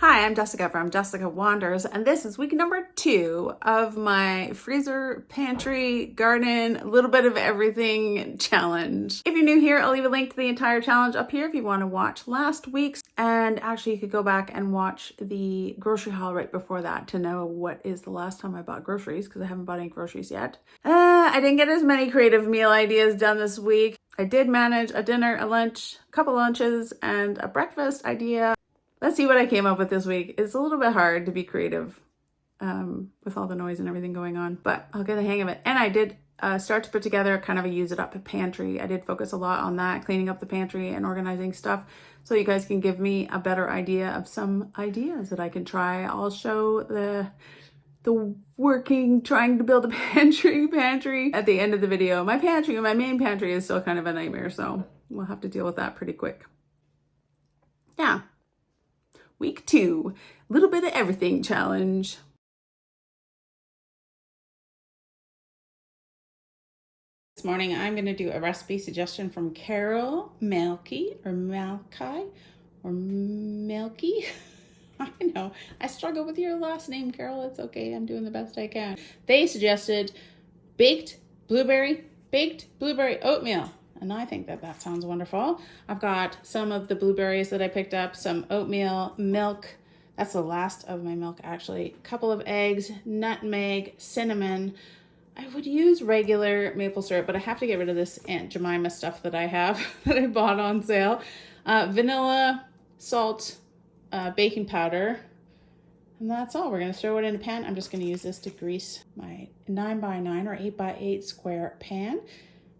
Hi, I'm Jessica from Jessica Wanders, and this is week number 2 of my freezer, pantry, garden, a little bit of everything challenge. If you're new here, I'll leave a link to the entire challenge up here if you want to watch last week's. And actually, you could go back and watch the grocery haul right before that to know what is the last time I bought groceries, because I haven't bought any groceries yet. I didn't get as many creative meal ideas done this week. I did manage a dinner, a lunch, a couple lunches, and a breakfast idea. Let's see what I came up with this week. It's a little bit hard to be creative with all the noise and everything going on, but I'll get the hang of it. And I did start to put together kind of a use it up pantry. I did focus a lot on that, cleaning up the pantry and organizing stuff, so you guys can give me a better idea of some ideas that I can try. I'll show the working, trying to build a pantry at the end of the video. My main pantry is still kind of a nightmare, so we'll have to deal with that pretty quick. Yeah. Week 2, little bit of everything challenge. This morning I'm going to do a recipe suggestion from Carol Malky or Malky or Milky. I know, I struggle with your last name, Carol. It's okay, I'm doing the best I can. They suggested baked blueberry oatmeal. And I think that sounds wonderful. I've got some of the blueberries that I picked up, some oatmeal, milk. That's the last of my milk, actually. A couple of eggs, nutmeg, cinnamon. I would use regular maple syrup, but I have to get rid of this Aunt Jemima stuff that I have that I bought on sale. Vanilla, salt, baking powder. And that's all. We're going to throw it in a pan. I'm just going to use this to grease my 9x9 or 8x8 square pan.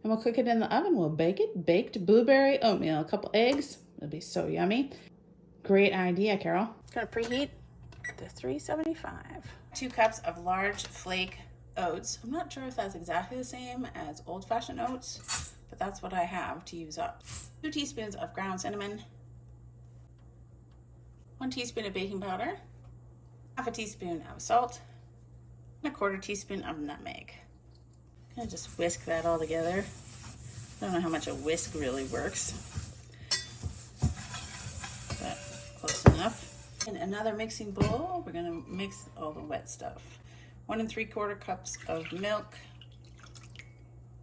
And we'll cook it in the oven. We'll bake it. Baked blueberry oatmeal. A couple eggs. It'll be so yummy. Great idea, Carol. Gonna preheat to 375. 2 cups of large flake oats. I'm not sure if that's exactly the same as old-fashioned oats, but that's what I have to use up. 2 teaspoons of ground cinnamon. 1 teaspoon of baking powder. 1/2 teaspoon of salt. And 1/4 teaspoon of nutmeg. I'm gonna just whisk that all together. I don't know how much a whisk really works, but close enough. In another mixing bowl, we're gonna mix all the wet stuff. 1 3/4 cups of milk.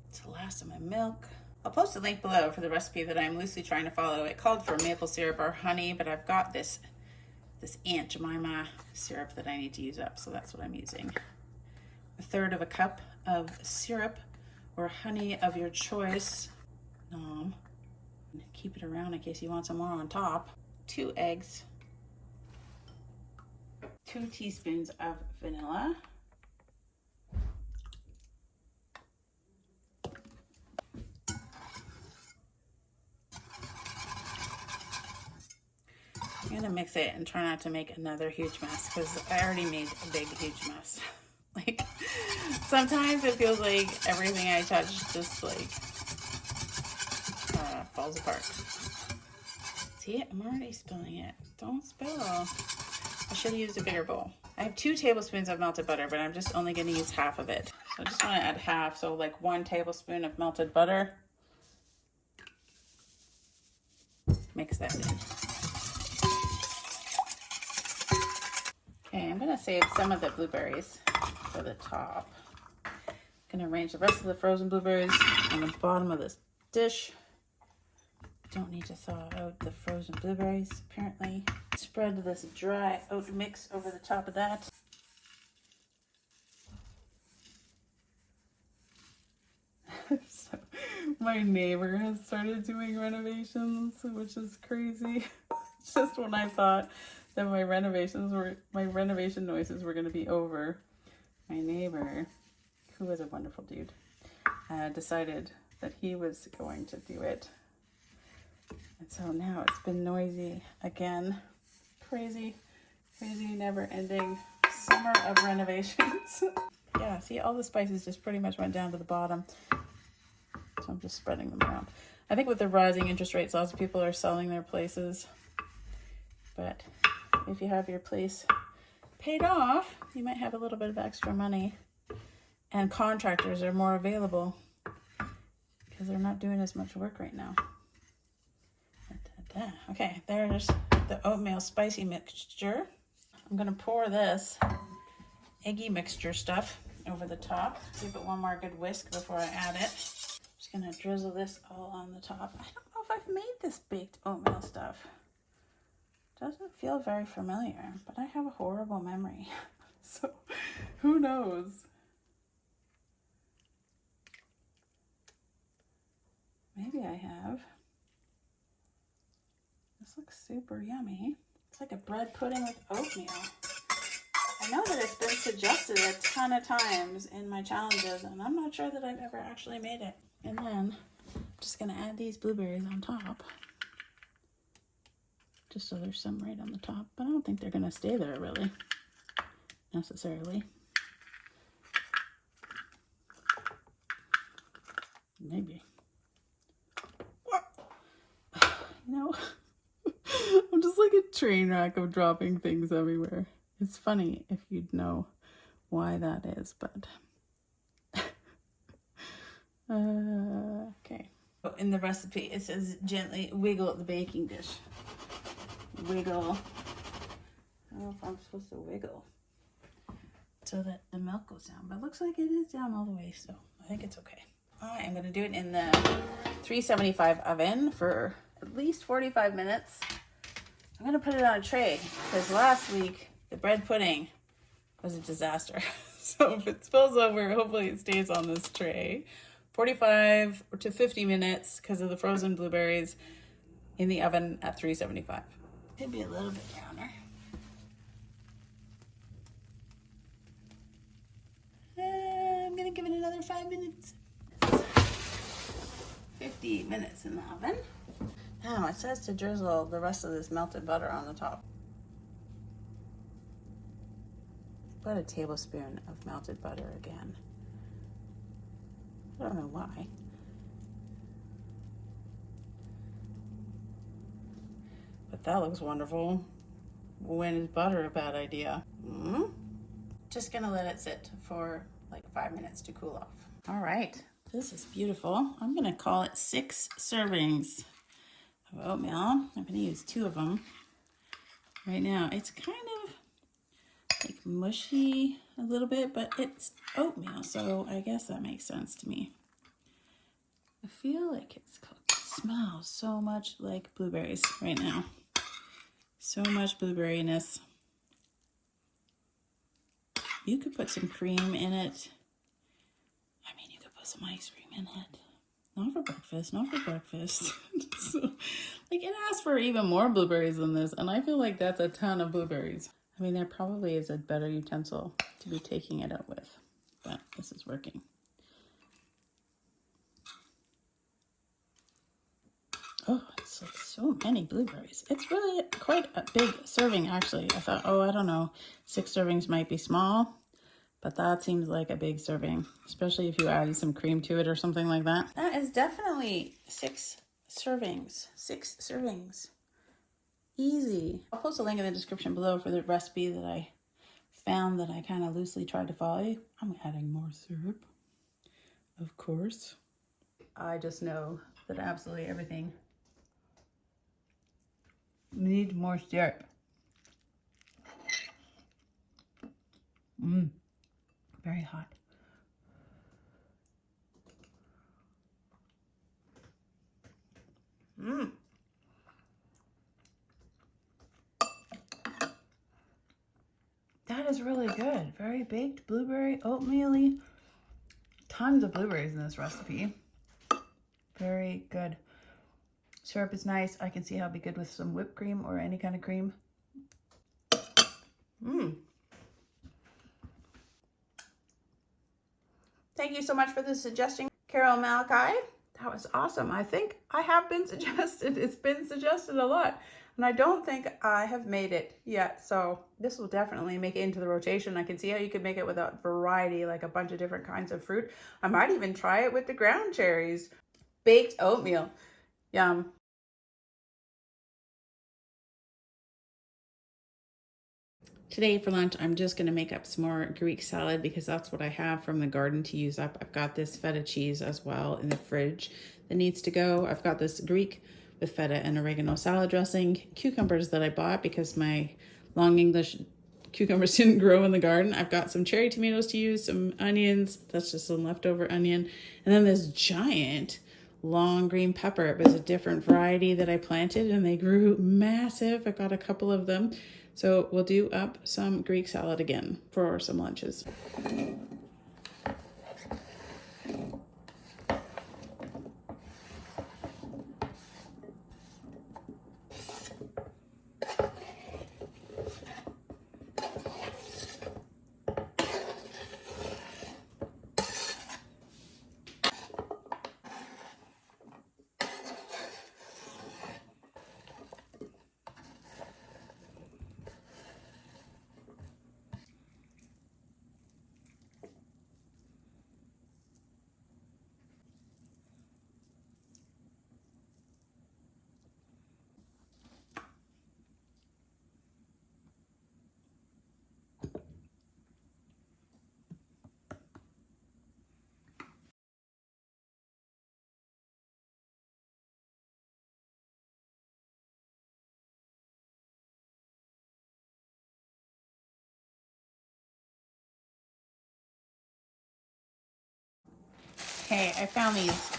It's the last of my milk. I'll post a link below for the recipe that I'm loosely trying to follow. It called for maple syrup or honey, but I've got this Aunt Jemima syrup that I need to use up, so that's what I'm using. 1/3 cup of syrup or honey of your choice. Keep it around in case you want some more on top. 2 eggs. 2 teaspoons of vanilla. I'm gonna mix it and try not to make another huge mess, because I already made a big, huge mess. Like, sometimes it feels like everything I touch just like falls apart. See, I'm already spilling it. Don't spill. I should have used a bigger bowl. I have 2 tablespoons of melted butter, but I'm just only going to use half of it. So I just want to add half, so like 1 tablespoon of melted butter. Mix that in. Okay, I'm going to save some of the blueberries for the top. I'm going to arrange the rest of the frozen blueberries on the bottom of this dish. Don't need to thaw out the frozen blueberries, apparently. Spread this dry oat mix over the top of that. So, my neighbor has started doing renovations, which is crazy. Just when I thought that my renovation noises were going to be over, my neighbor, who was a wonderful dude, decided that he was going to do it. And so now it's been noisy again. Crazy, never-ending summer of renovations. Yeah, see, all the spices just pretty much went down to the bottom. So I'm just spreading them around. I think with the rising interest rates, lots of people are selling their places. But if you have your place paid off, you might have a little bit of extra money. And contractors are more available because they're not doing as much work right now. Okay, there's the oatmeal spicy mixture. I'm gonna pour this eggy mixture stuff over the top. Give it one more good whisk before I add it. Just gonna drizzle this all on the top. I don't know if I've made this baked oatmeal stuff. Doesn't feel very familiar, but I have a horrible memory. So who knows? Maybe I have. This looks super yummy. It's like a bread pudding with oatmeal. I know that it's been suggested a ton of times in my challenges, and I'm not sure that I've ever actually made it. And then I'm just gonna add these blueberries on top, just so there's some right on the top, but I don't think they're gonna stay there really, necessarily. Maybe. You know, I'm just like a train wreck of dropping things everywhere. It's funny if you'd know why that is, but okay. In the recipe, it says gently wiggle the baking dish. Wiggle. I don't know if I'm supposed to wiggle so that the milk goes down, but it looks like it is down all the way, so I think it's okay. All right, I'm gonna do it in the 375 oven for at least 45 minutes. I'm gonna put it on a tray because last week the bread pudding was a disaster. So if it spills over, hopefully it stays on this tray. 45 to 50 minutes because of the frozen blueberries in the oven at 375. Could be a little bit browner. I'm gonna give it another 5 minutes. 50 minutes in the oven. Now it says to drizzle the rest of this melted butter on the top. About a tablespoon of melted butter again. I don't know why. But that looks wonderful. When is butter a bad idea? Just gonna let it sit for like 5 minutes to cool off. All right, this is beautiful. I'm gonna call it 6 servings of oatmeal. I'm gonna use 2 of them right now. It's kind of like mushy a little bit, but it's oatmeal, so I guess that makes sense to me. I feel like it smells so much like blueberries right now. So much blueberryness. You could put some cream in it. I mean, you could put some ice cream in it. Not for breakfast, not for breakfast. So, like, it asks for even more blueberries than this, and I feel like that's a ton of blueberries. I mean, there probably is a better utensil to be taking it out with, but this is working. Oh, it's like so many blueberries. It's really quite a big serving, actually. I thought, oh, I don't know, 6 servings might be small, but that seems like a big serving, especially if you added some cream to it or something like that. That is definitely 6 servings. 6 servings. Easy. I'll post a link in the description below for the recipe that I found that I kind of loosely tried to follow. I'm adding more syrup, of course. I just know that absolutely everything needs more syrup. Very hot. That is really good. Very baked blueberry, oatmeal-y. Tons of blueberries in this recipe. Very good. Syrup is nice. I can see how it'd be good with some whipped cream or any kind of cream. Thank you so much for the suggestion, Carol Malachi. That was awesome. I think I have been suggested. It's been suggested a lot. And I don't think I have made it yet. So this will definitely make it into the rotation. I can see how you could make it with a variety, like a bunch of different kinds of fruit. I might even try it with the ground cherries. Baked oatmeal. Yum. Today for lunch, I'm just gonna make up some more Greek salad because that's what I have from the garden to use up. I've got this feta cheese as well in the fridge that needs to go. I've got this Greek with feta and oregano salad dressing, cucumbers that I bought because my long English cucumbers didn't grow in the garden. I've got some cherry tomatoes to use, some onions, that's just some leftover onion, and then this giant long green pepper. It was a different variety that I planted and they grew massive. I got a couple of them. So we'll do up some Greek salad again for some lunches. Okay, I found these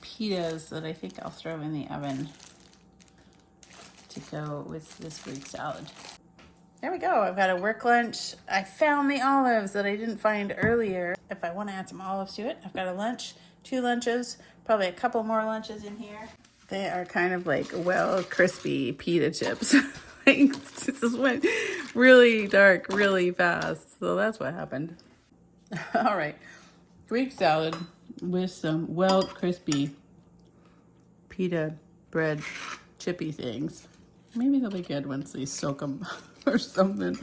pitas that I think I'll throw in the oven to go with this Greek salad. There we go. I've got a work lunch. I found the olives that I didn't find earlier. If I want to add some olives to it, I've got a lunch, 2 lunches, probably a couple more lunches in here. They are kind of like, well, crispy pita chips. Like, this just went really dark really fast. So that's what happened. All right. Greek salad with some well crispy pita bread chippy things. Maybe they'll be good once they soak them or something.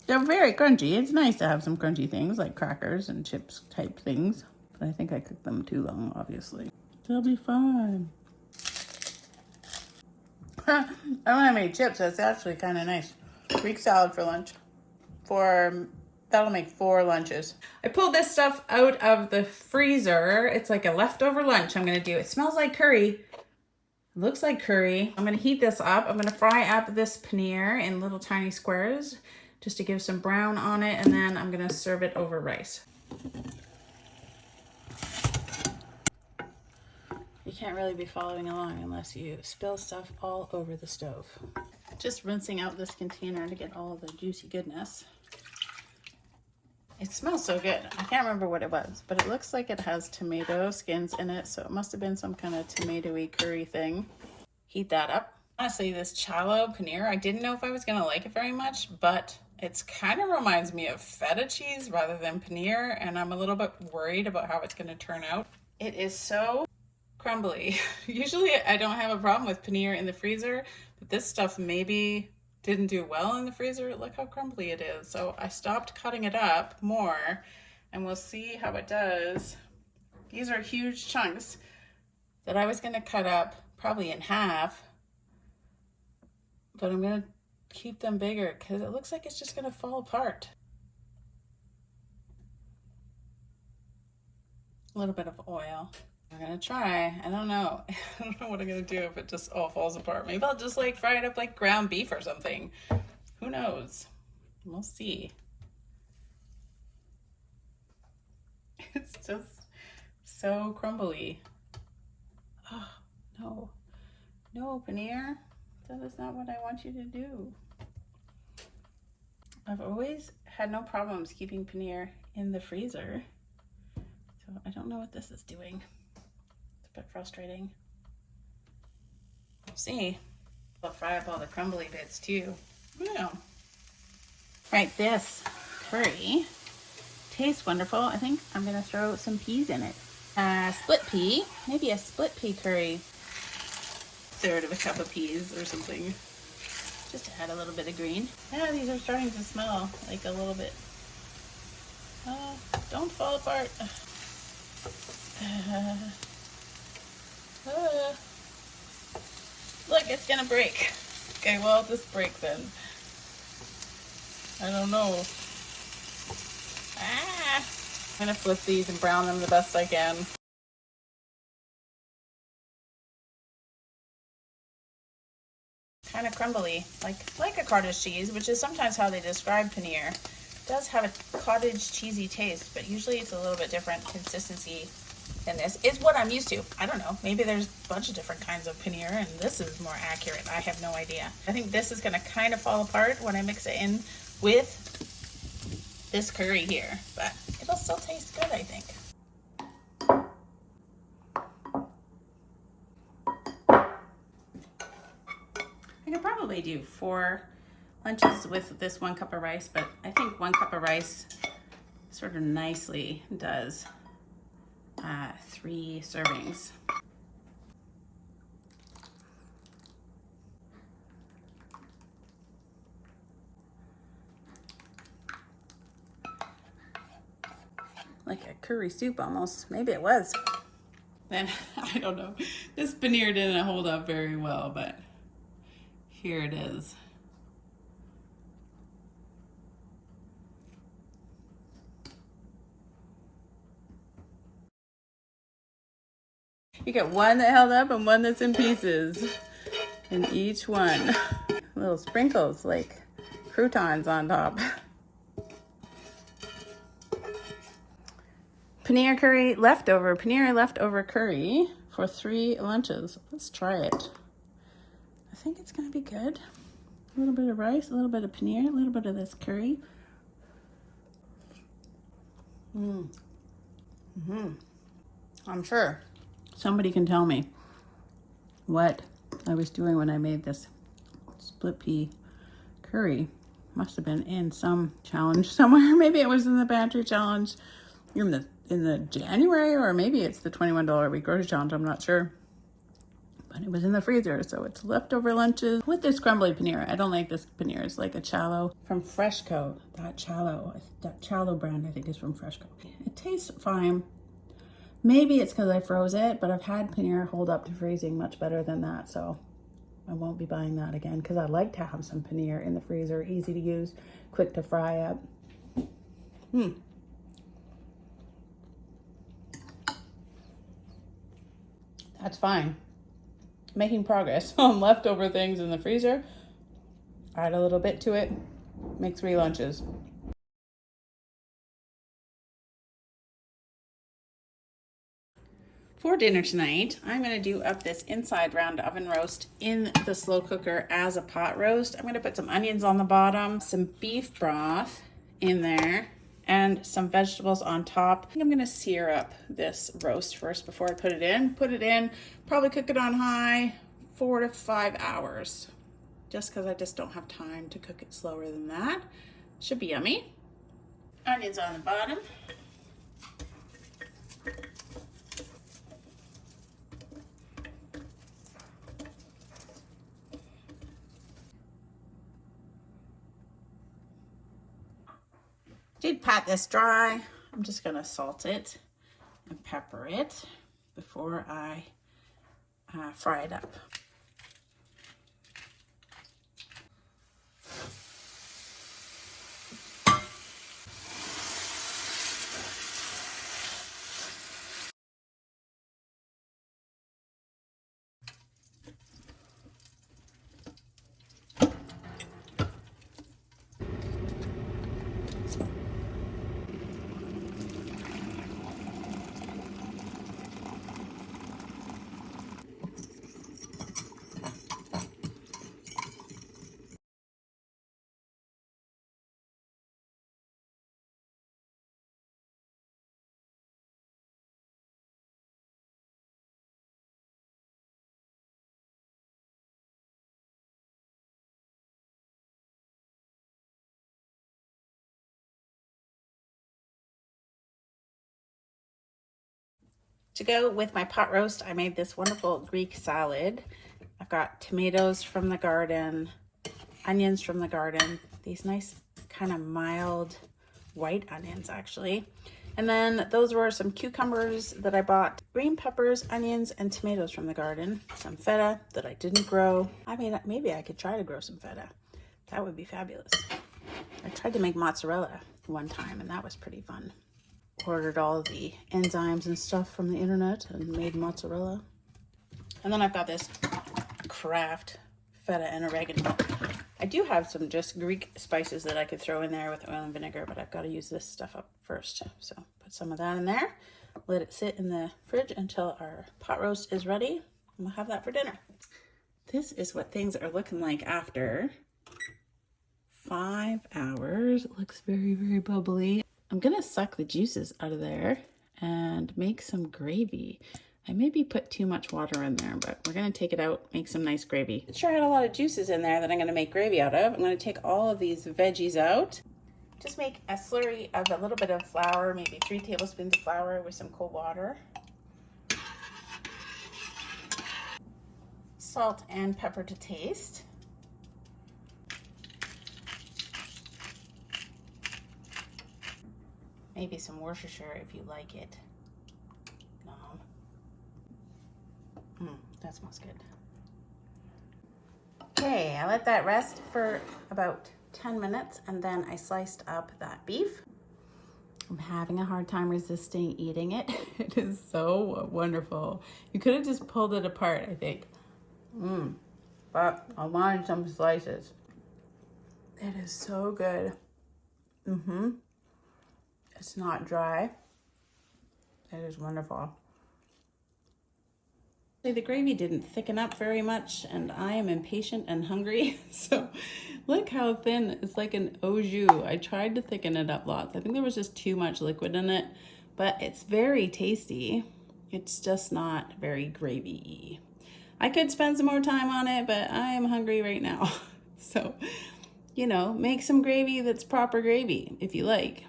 They're very crunchy. It's nice to have some crunchy things like crackers and chips type things. But I think I cooked them too long, obviously. They'll be fine. I don't have any chips. That's actually kind of nice. Greek salad for lunch. That'll make 4 lunches. I pulled this stuff out of the freezer. It's like a leftover lunch I'm gonna do. It smells like curry. It looks like curry. I'm gonna heat this up. I'm gonna fry up this paneer in little tiny squares just to give some brown on it, and then I'm gonna serve it over rice. You can't really be following along unless you spill stuff all over the stove. Just rinsing out this container to get all the juicy goodness. It smells so good. I can't remember what it was, but it looks like it has tomato skins in it, so it must have been some kind of tomatoey curry thing. Heat that up. Honestly, this challo paneer, I didn't know if I was gonna like it very much, but it's kind of reminds me of feta cheese rather than paneer, and I'm a little bit worried about how it's gonna turn out. It is so crumbly. Usually I don't have a problem with paneer in the freezer, but this stuff maybe didn't do well in the freezer. Look how crumbly it is. So I stopped cutting it up more, and we'll see how it does. These are huge chunks that I was gonna cut up probably in half, but I'm gonna keep them bigger because it looks like it's just gonna fall apart. A little bit of oil. I'm gonna try. I don't know. I don't know what I'm gonna do if it just all falls apart. Maybe I'll just like fry it up like ground beef or something. Who knows? We'll see. It's just so crumbly. Oh, no. No, Paneer. That is not what I want you to do. I've always had no problems keeping paneer in the freezer. So I don't know what this is doing. It's a bit frustrating. We'll see. I'll fry up all the crumbly bits too. Yeah. Right, this curry tastes wonderful. I think I'm gonna throw some peas in it. Split pea, maybe a split pea curry. 1/3 of a cup of peas or something. Just to add a little bit of green. Yeah, these are starting to smell like a little bit. Don't fall apart. Look, it's gonna break. Okay, well, just break then. I don't know. I'm gonna flip these and brown them the best I can. kind of crumbly, like a cottage cheese, which is sometimes how they describe paneer. It does have a cottage cheesy taste, but usually it's a little bit different consistency than this. Is what I'm used to. I don't know. Maybe there's a bunch of different kinds of paneer, and this is more accurate. I have no idea. I think this is going to kind of fall apart when I mix it in with this curry here, but it'll still taste good, I think. I could probably do 4 lunches with this 1 cup of rice, but I think 1 cup of rice sort of nicely does 3 servings. Like a curry soup almost. Maybe it was. Then, I don't know. This paneer didn't hold up very well, but here it is. You get one that held up and one that's in pieces. In each one. Little sprinkles like croutons on top. Paneer leftover curry for 3 lunches. Let's try it. I think it's gonna be good. A little bit of rice, a little bit of paneer, a little bit of this curry. I'm sure somebody can tell me what I was doing when I made this split pea curry. Must have been in some challenge somewhere. Maybe it was in the pantry challenge in the January, or maybe it's the $21 a week grocery challenge. I'm not sure. But it was in the freezer, so it's leftover lunches with this crumbly paneer. I don't like this paneer. It's like a Challo from Freshco. That Challo brand, I think, is from Freshco. It tastes fine. Maybe it's because I froze it, but I've had paneer hold up to freezing much better than that, so I won't be buying that again because I like to have some paneer in the freezer. Easy to use, quick to fry up. That's fine. Making progress on leftover things in the freezer. Add a little bit to it. Make 3 lunches. For dinner tonight, I'm going to do up this inside round oven roast in the slow cooker as a pot roast. I'm going to put some onions on the bottom, some beef broth in there, and some vegetables on top. I think I'm going to sear up this roast first before I put it in. Probably cook it on high, 4 to 5 hours, just because I just don't have time to cook it slower than that. Should be yummy. Onions on the bottom. Did pat this dry. I'm just gonna salt it and pepper it before I fry it up. To go with my pot roast, I made this wonderful Greek salad. I've got tomatoes from the garden, onions from the garden, these nice kind of mild white onions actually. And then those were some cucumbers that I bought, green peppers, onions, and tomatoes from the garden, some feta that I didn't grow. I mean, maybe I could try to grow some feta. That would be fabulous. I tried to make mozzarella one time and that was pretty fun. Ordered all the enzymes and stuff from the internet and made mozzarella. And then I've got this Kraft feta and oregano. I do have some just Greek spices that I could throw in there with oil and vinegar, but I've got to use this stuff up first. So put some of that in there, let it sit in the fridge until our pot roast is ready, and we'll have that for dinner. This is what things are looking like after 5 hours. It looks very, very bubbly. I'm gonna suck the juices out of there and make some gravy. I maybe put too much water in there, but we're gonna take it out, make some nice gravy. Sure had a lot of juices in there that I'm gonna make gravy out of. I'm gonna take all of these veggies out. Just make a slurry of a little bit of flour, maybe 3 tablespoons of flour with some cold water. Salt and pepper to taste. Maybe some Worcestershire if you like it. No. That smells good. Okay, I let that rest for about 10 minutes and then I sliced up that beef. I'm having a hard time resisting eating it. It is so wonderful. You could have just pulled it apart, I think. But I wanted some slices. It is so good. It's not dry. It is wonderful. The gravy didn't thicken up very much and I am impatient and hungry. So look how thin, it's like an au jus. I tried to thicken it up lots. I think there was just too much liquid in it, but it's very tasty. It's just not very gravy-y. I could spend some more time on it, but I am hungry right now. So, you know, make some gravy that's proper gravy if you like.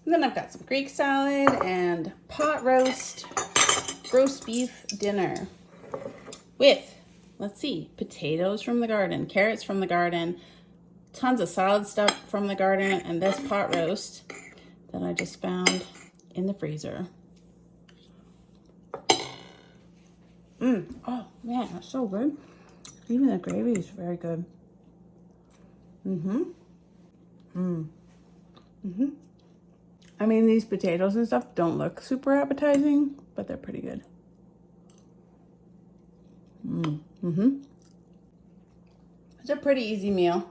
And then I've got some Greek salad and pot roast beef dinner with, let's see, potatoes from the garden, carrots from the garden, tons of salad stuff from the garden, and this pot roast that I just found in the freezer. Oh man, that's so good. Even the gravy is very good. I mean, these potatoes and stuff don't look super appetizing, but they're pretty good. It's a pretty easy meal.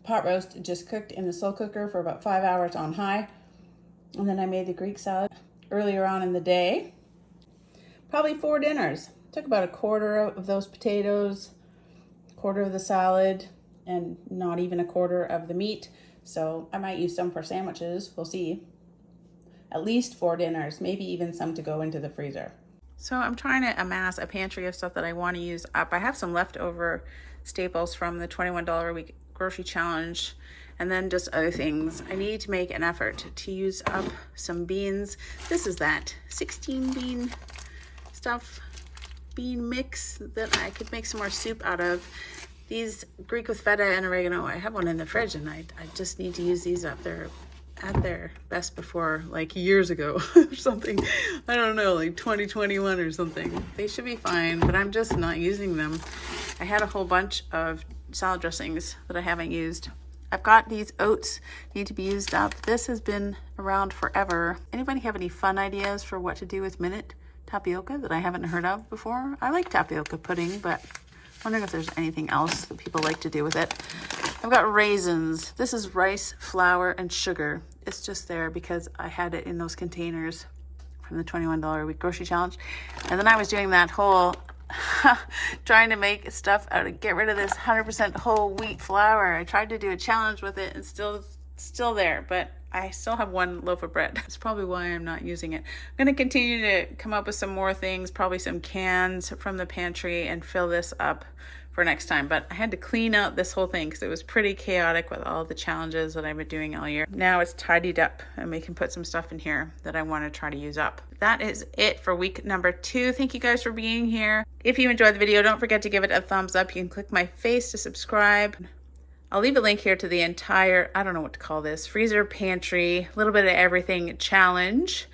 Pot roast just cooked in the slow cooker for about 5 hours on high. And then I made the Greek salad earlier on in the day. Probably 4 dinners. Took about a quarter of those potatoes, a quarter of the salad, and not even a quarter of the meat. So I might use some for sandwiches, we'll see. At least 4 dinners, maybe even some to go into the freezer. So I'm trying to amass a pantry of stuff that I want to use up. I have some leftover staples from the $21 a week grocery challenge, and then just other things. I need to make an effort to use up some beans. This is that 16 bean stuff, bean mix that I could make some more soup out of. These Greek with feta and oregano, I have one in the fridge and I just need to use these up. They're at their best before, like years ago or something. I don't know, like 2021 or something. They should be fine, but I'm just not using them. I had a whole bunch of salad dressings that I haven't used. I've got these oats need to be used up. This has been around forever. Anybody have any fun ideas for what to do with minute tapioca that I haven't heard of before? I like tapioca pudding, but I'm wondering if there's anything else that people like to do with it. I've got raisins. This is rice, flour, and sugar. It's just there because I had it in those containers from the $21 a week grocery challenge. And then I was doing that whole trying to make stuff out of, get rid of this 100% whole wheat flour. I tried to do a challenge with it and still there, but I still have 1 loaf of bread. That's probably why I'm not using it. I'm gonna continue to come up with some more things, probably some cans from the pantry, and fill this up for next time. But I had to clean out this whole thing because it was pretty chaotic with all the challenges that I've been doing all year. Now it's tidied up and we can put some stuff in here that I want to try to use up. That is it for week number 2. Thank you guys for being here. If you enjoyed the video, don't forget to give it a thumbs up. You can click my face to subscribe. I'll leave a link here to the entire, I don't know what to call this, freezer, pantry, a little bit of everything challenge,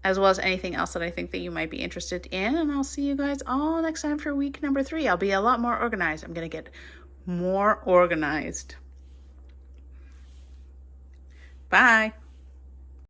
as well as anything else that I think that you might be interested in. And I'll see you guys all next time for week number 3. I'll be a lot more organized. I'm going to get more organized. Bye.